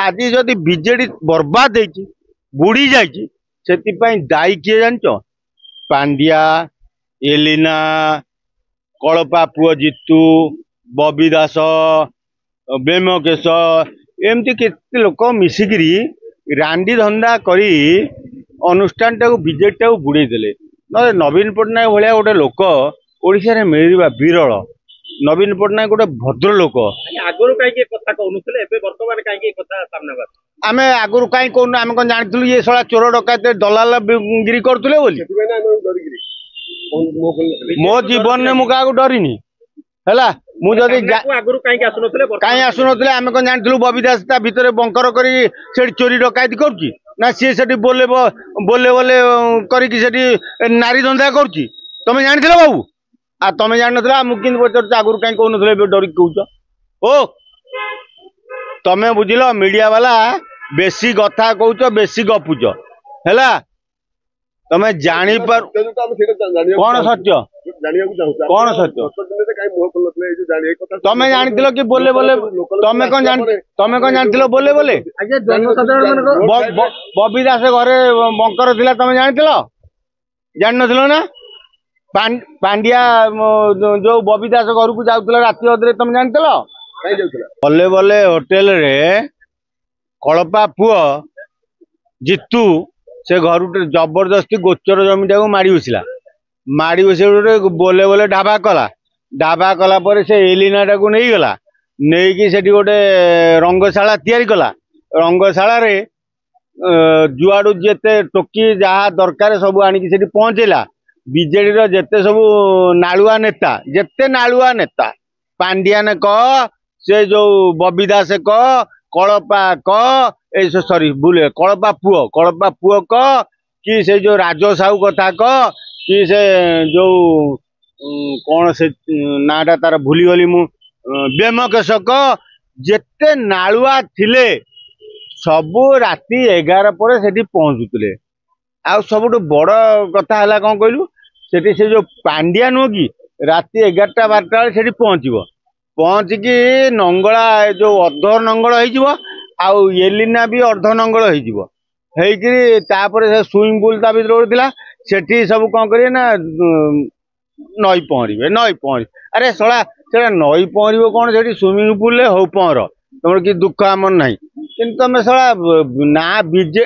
आज जदि बीजेडी बर्बाद बुड़ी जाई दायी किए जान पांड्या एलिना कलपा पुओ जीतू बबी दास बेमकेश एमती केते लोक मिसिकी रांडी धंदा करी अनुष्ठान टाक बीजेडी टाक बुड़े देले ना नवीन पट्टनायक भाया गोटे लोक ओडिशा रे मिलवा विरल नवीन पट्टनायक गोटे भद्र लोक आगुरी कहीं कथा कहूनुले बर्तमान कहीं कथा सामने आम आगुरी कहीं कहून आम कौन जानू ये साला चोर डकायत दलाल गिरी करते मो जीवन में मुझे डरनी है मुझे कहीं आसुन आम कौन जानू बबी दास भितर बंकर कर चोरी डकायत कर सी बोले बोले बोले कर नारी धंदा कर तुम जान बाबू आ तुम जान ना मुझे पचार आगुरी कहीं कहून डर कौच ओ तमें बुझल मीडिया वाला बेसी कथा कौच बेसी गपुच है तमें जानी पर कौन सत्य कौन सत्य तमें जानी कि बोले बोले तमें कौन जानी बोले बोले बबी दास घरे बंकर थिला तमें जानी जान न ना पांड्या जो बबी दास घर को जाऊला राति अधे तुम जान बल्ले बल्ले होटेल रे कलपा पुओ जीतू से घर जबरदस्ती गोचर जमी टाक माड़ी बसला माड़ी बस बोले बोले ढाबा कला पर से एलिना टाक नहीं गला नहीं कि सेठी गोटे रंगशाला तैयारी कला रंगशाला रे जुआड़ू जेते टोकी जहाँ दरकार सब आनिकी सेठी पहुंचेला बीजेडी जेते सब नालुआ नेता पांड्यान कह से जो बबी दास कह कलपा कह सॉरी भूले कलपा पुओ कह कि से जो राज साहू कथा कह कि से जो कौन से नाटा तार भूलीगली मु बेमकेश कह जेते नालुआ थिले सबू राति 11 पर सेठी पहुंचुले आ सबुठ बड़ कथा है कौन कहलु से जो पांड्या नुह कि राति 11टा 12टा से पहुँचिकी नंगला जो अर्ध नंगल हो एलिना भी अर्ध नंगल हो स्विमिंग पूल ता भर सेठी सब कौन करें ना नई पहर अरे सला से नई पहर कौन से स्विमिंग पूल हो पहर तुम कि दुख आमर ना कि तुम सला ना बीजे